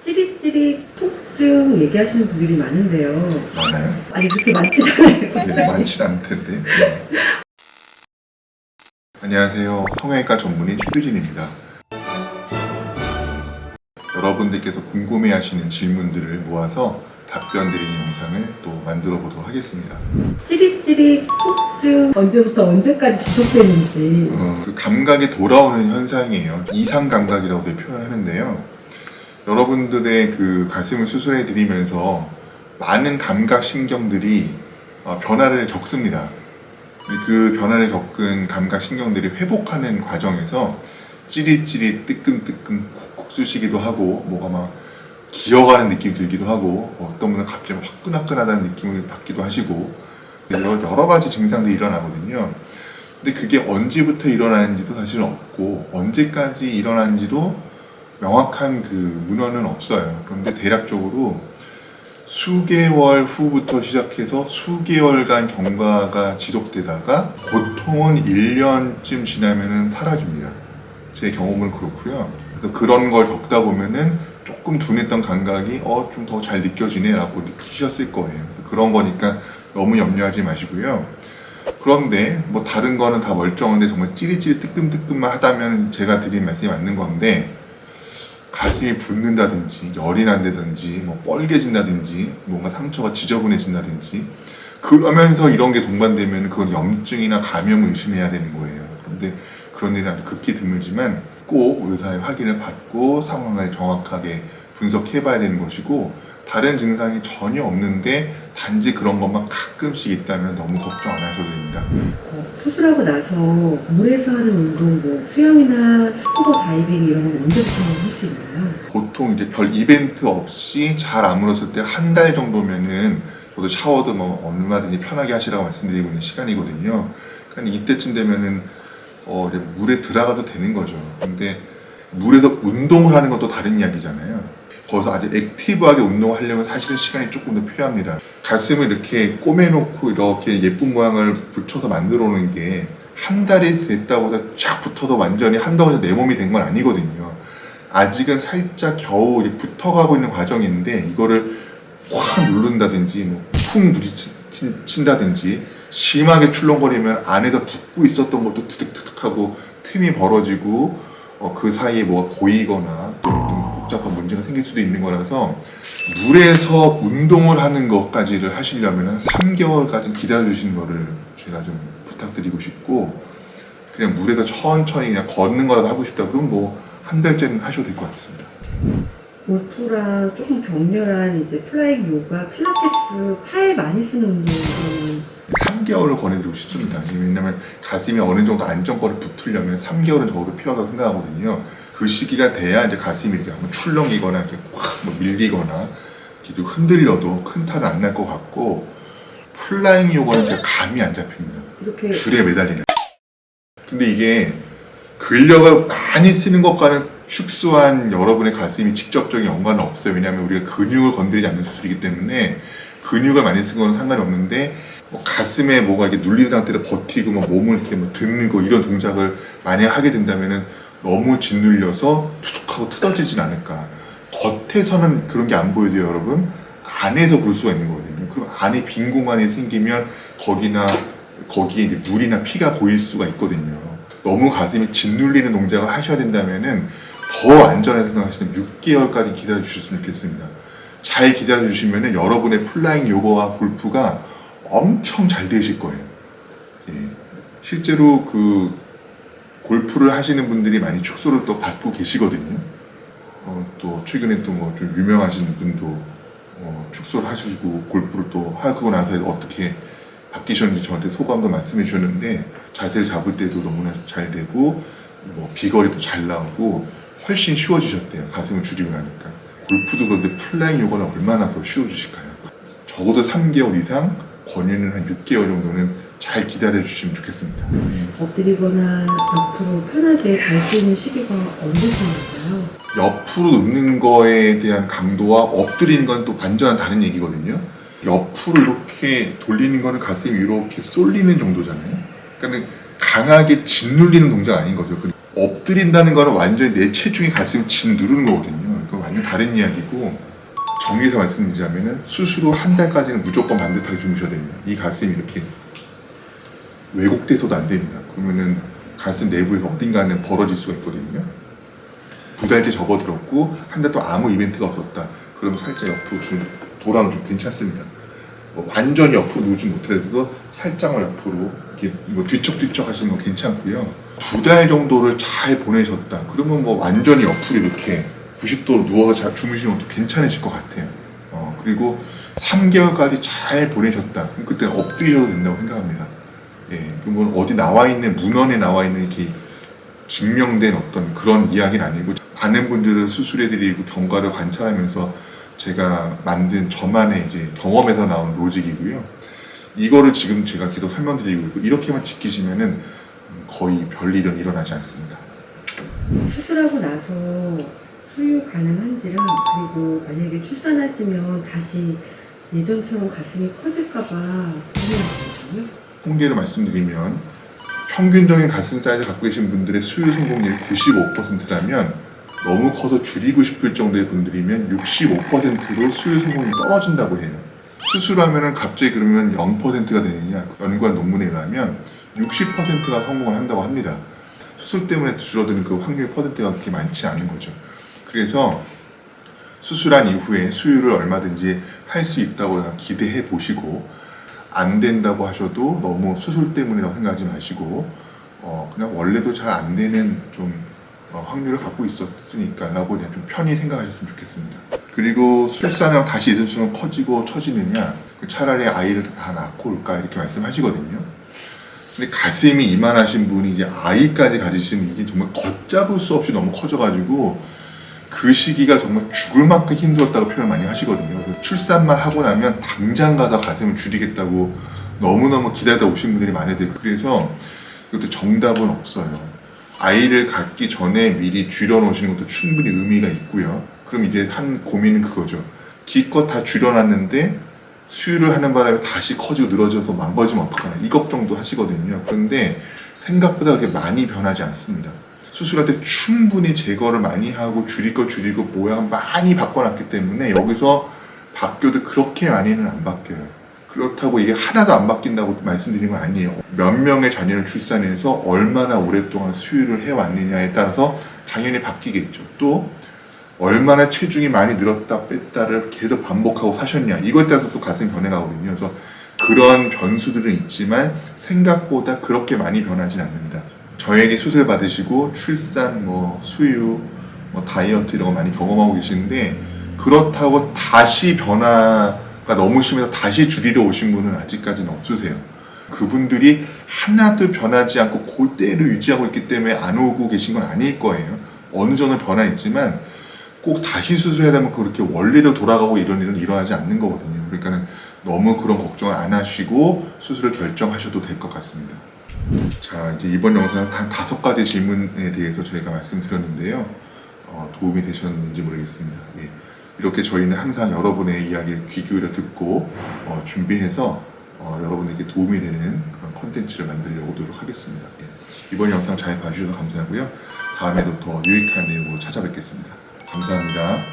찌릿찌릿 통증 얘기하시는 분들이 많은데요. 많아요? 아니 그렇게 많지는 않아요. 네, 많진 않을 텐데. 네. 안녕하세요. 성형외과 전문의 최규진입니다. 여러분들께서 궁금해하시는 질문들을 모아서 답변 드리는 영상을 또 만들어 보도록 하겠습니다. 찌릿찌릿 통증 언제부터 언제까지 지속되는지. 그 감각이 돌아오는 현상이에요. 이상 감각이라고도 표현하는데요. 여러분들의 그 가슴을 수술해 드리면서 많은 감각 신경들이 변화를 겪습니다. 그 변화를 겪은 감각 신경들이 회복하는 과정에서 찌릿찌릿 뜨끔뜨끔 쿡쿡 쑤시기도 하고 뭐가 막 기어가는 느낌이 들기도 하고 어떤 분은 갑자기 화끈화끈하다는 느낌을 받기도 하시고 여러 가지 증상들이 일어나거든요. 근데 그게 언제부터 일어나는지도 사실은 없고 언제까지 일어나는지도 명확한 그 문헌은 없어요. 그런데 대략적으로 수개월 후부터 시작해서 수개월간 경과가 지속되다가 보통은 1년쯤 지나면은 사라집니다. 제 경험은 그렇고요. 그래서 그런 걸 겪다 보면은 조금 둔했던 감각이 좀 더 잘 느껴지네 라고 느끼셨을 거예요. 그래서 그런 거니까 너무 염려하지 마시고요. 그런데 뭐 다른 거는 다 멀쩡한데 정말 찌릿찌릿 뜨끔뜨끔만 하다면 제가 드린 말씀이 맞는 건데 가슴이 붓는다든지 열이 난다든지 뭐 뻘개진다든지 뭔가 상처가 지저분해진다든지 그러면서 이런 게 동반되면 그건 염증이나 감염을 의심해야 되는 거예요. 그런데 그런 일은 극히 드물지만 꼭 의사의 확인을 받고 상황을 정확하게 분석해 봐야 되는 것이고 다른 증상이 전혀 없는데 단지 그런 것만 가끔씩 있다면 너무 걱정 안 하셔도 됩니다. 수술하고 나서 물에서 하는 운동, 뭐 수영이나 스쿠버 다이빙 이런 건 언제부터 할 수 있나요? 보통 이제 별 이벤트 없이 잘 아물었을 때 한 달 정도면은 저도 샤워도 뭐 얼마든지 편하게 하시라고 말씀드리고 있는 시간이거든요. 그러니까 이때쯤 되면은 이제 물에 들어가도 되는 거죠. 근데 물에서 운동을 하는 것도 다른 이야기잖아요. 거기서 아주 액티브하게 운동을 하려면 사실은 시간이 조금 더 필요합니다. 가슴을 이렇게 꼬매놓고 이렇게 예쁜 모양을 붙여서 만들어 놓은 게 한 달이 됐다고 해서 쫙 붙어서 완전히 한 덩어리 내 몸이 된 건 아니거든요. 아직은 살짝 겨우 붙어가고 있는 과정인데 이거를 확 누른다든지 쿵 부딪힌다든지 심하게 출렁거리면 안에서 붙고 있었던 것도 투득투득하고 틈이 벌어지고 그 사이에 뭐가 고이거나 좀 복잡한 문제가 생길 수도 있는 거라서 물에서 운동을 하는 것까지를 하시려면 한 3개월까지 기다려주시는 거를 제가 좀 부탁드리고 싶고 그냥 물에서 천천히 그냥 걷는 거라도 하고 싶다 그러면 뭐 한 달째는 하셔도 될 것 같습니다. 골프랑 조금 격렬한 이제 플라잉 요가, 필라테스, 팔 많이 쓰는 운동은 3개월을 권해드리고 싶습니다. 왜냐하면 가슴이 어느 정도 안정권을 붙으려면 3개월은 적어도 필요하다고 생각하거든요. 그 시기가 돼야 이제 가슴이 이렇게 한번 출렁이거나 이렇게 확 밀리거나 이렇게 흔들려도 큰 탈은 안 날 것 같고 플라잉 요가는 제가 감이 안 잡힙니다. 이렇게 줄에 매달리는. 근데 이게 근력을 많이 쓰는 것과는 축소한 여러분의 가슴이 직접적인 연관은 없어요. 왜냐하면 우리가 근육을 건드리지 않는 수술이기 때문에 근육을 많이 쓴 건 상관이 없는데 가슴에 뭐가 이렇게 눌린 상태로 버티고 몸을 이렇게 드는 거 이런 동작을 많이 하게 된다면은 너무 짓눌려서 투둑하고 뜯어지진 않을까. 겉에서는 그런 게 안 보여져요, 여러분. 안에서 그럴 수가 있는 거거든요. 그럼 안에 빈 공간이 생기면 거기에 이제 물이나 피가 고일 수가 있거든요. 너무 가슴이 짓눌리는 동작을 하셔야 된다면은 더 안전하게 생각하시면 6개월까지 기다려 주셨으면 좋겠습니다. 잘 기다려 주시면은 여러분의 플라잉 요거와 골프가 엄청 잘 되실 거예요. 예. 실제로 그 골프를 하시는 분들이 많이 축소를 또 받고 계시거든요. 또 최근에 또 뭐 좀 유명하신 분도 축소를 하시고 골프를 또 하고 나서 어떻게 바뀌셨는지 저한테 소감도 말씀해 주셨는데 자세를 잡을 때도 너무나 잘 되고 비거리도 잘 나오고 훨씬 쉬워지셨대요. 가슴을 줄이고 나니까. 골프도 그런데 플라잉 요가는 얼마나 더 쉬워지실까요? 적어도 3개월 이상 권유는 한 6개월 정도는 잘 기다려 주시면 좋겠습니다. 엎드리거나 옆으로 편하게 잘 수 있는 시기가 언제쯤일까요? 옆으로 눕는 거에 대한 강도와 엎드리는 건 또 완전한 다른 얘기거든요. 옆으로 이렇게 돌리는 거는 가슴이 이렇게 쏠리는 정도잖아요. 그러니까 강하게 짓눌리는 동작 아닌 거죠. 엎드린다는 거는 완전히 내 체중이 가슴을 짓누르는 거거든요. 그러니까 완전 다른 이야기고, 정리해서 말씀드리자면은 수술 후 한 달까지는 무조건 반듯하게 주무셔야 됩니다. 이 가슴이 이렇게 왜곡돼서도 안 됩니다. 그러면은 가슴 내부에서 어딘가는 벌어질 수가 있거든요. 2달째 접어들었고 한 달 동안 아무 이벤트가 없었다. 그럼 살짝 옆으로 돌아오면 좀 괜찮습니다. 뭐 완전히 옆으로 누우지 못하더라도 살짝만 옆으로 이렇게 뭐 뒤척뒤척 하시면 괜찮고요. 2달 정도를 잘 보내셨다. 그러면 뭐 완전히 옆으로 이렇게 90도로 누워서 잘 주무시는 것도 괜찮으실 것 같아요. 그리고 3개월까지 잘 보내셨다. 그럼 그때 엎드리셔도 된다고 생각합니다. 예, 그건 어디 나와 있는 문헌에 나와 있는 이렇게 증명된 어떤 그런 이야기는 아니고, 많은 분들을 수술해드리고 경과를 관찰하면서 제가 만든 저만의 이제 경험에서 나온 로직이고요. 이거를 지금 제가 계속 설명드리고 있고, 이렇게만 지키시면은 거의 별일은 일어나지 않습니다. 수술하고 나서 수유 가능한지랑, 그리고 만약에 출산하시면 다시 예전처럼 가슴이 커질까봐 고민하거든요. 통계를 말씀드리면 평균적인 가슴 사이즈 갖고 계신 분들의 수유 성공률이 95%라면, 너무 커서 줄이고 싶을 정도의 분들이면 65%로 수유 성공률이 떨어진다고 해요. 수술하면은 갑자기 그러면 0%가 되느냐? 연구한 논문에 의하면 60%가 성공을 한다고 합니다. 수술 때문에 줄어드는 그 확률 퍼센트가 그렇게 많지 않은 거죠. 그래서 수술한 이후에 수유를 얼마든지 할 수 있다고 기대해 보시고, 안 된다고 하셔도 너무 수술 때문이라고 생각하지 마시고, 그냥 원래도 잘 안 되는 좀 확률을 갖고 있었으니까 라고 그냥 좀 편히 생각하셨으면 좋겠습니다. 그리고 출산하고 다시 예전처럼 커지고 처지느냐, 차라리 아이를 다 낳고 올까 이렇게 말씀하시거든요. 근데 가슴이 이만하신 분이 이제 아이까지 가지시면 이게 정말 걷잡을 수 없이 너무 커져가지고 그 시기가 정말 죽을 만큼 힘들었다고 표현을 많이 하시거든요. 출산만 하고 나면 당장 가서 가슴을 줄이겠다고 너무너무 기다리다 오신 분들이 많으세요. 그래서 이것도 정답은 없어요. 아이를 갖기 전에 미리 줄여놓으시는 것도 충분히 의미가 있고요. 그럼 이제 한 고민은 그거죠. 기껏 다 줄여놨는데 수유를 하는 바람에 다시 커지고 늘어져서 망가지면 어떡하나, 이 걱정도 하시거든요. 그런데 생각보다 그렇게 많이 변하지 않습니다. 수술할 때 충분히 제거를 많이 하고 줄일 거 줄이고 모양 많이 바꿔놨기 때문에 여기서 바뀌어도 그렇게 많이는 안 바뀌어요. 그렇다고 이게 하나도 안 바뀐다고 말씀드리는 건 아니에요. 몇 명의 자녀를 출산해서 얼마나 오랫동안 수유를 해왔느냐에 따라서 당연히 바뀌겠죠. 또 얼마나 체중이 많이 늘었다 뺐다를 계속 반복하고 사셨냐, 이거에 따라서 또 가슴이 변해가거든요. 그래서 그런 변수들은 있지만 생각보다 그렇게 많이 변하진 않는다. 저에게 수술 받으시고 출산, 수유, 다이어트 이런 거 많이 경험하고 계시는데, 그렇다고 다시 변화가 너무 심해서 다시 줄이려 오신 분은 아직까지는 없으세요. 그분들이 하나도 변하지 않고 그대로 유지하고 있기 때문에 안 오고 계신 건 아닐 거예요. 어느 정도 변화 있지만 꼭 다시 수술해야 되면 그렇게 원래대로 돌아가고 이런 일은 일어나지 않는 거거든요. 그러니까는 너무 그런 걱정을 안 하시고 수술을 결정하셔도 될 것 같습니다. 자, 이제 이번 영상은 단 5가지 질문에 대해서 저희가 말씀드렸는데요. 도움이 되셨는지 모르겠습니다. 예. 이렇게 저희는 항상 여러분의 이야기를 귀 기울여 듣고 준비해서 여러분에게 도움이 되는 그런 콘텐츠를 만들려고 노력하겠습니다. 예. 이번 영상 잘 봐주셔서 감사하고요. 다음에도 더 유익한 내용으로 찾아뵙겠습니다. 감사합니다.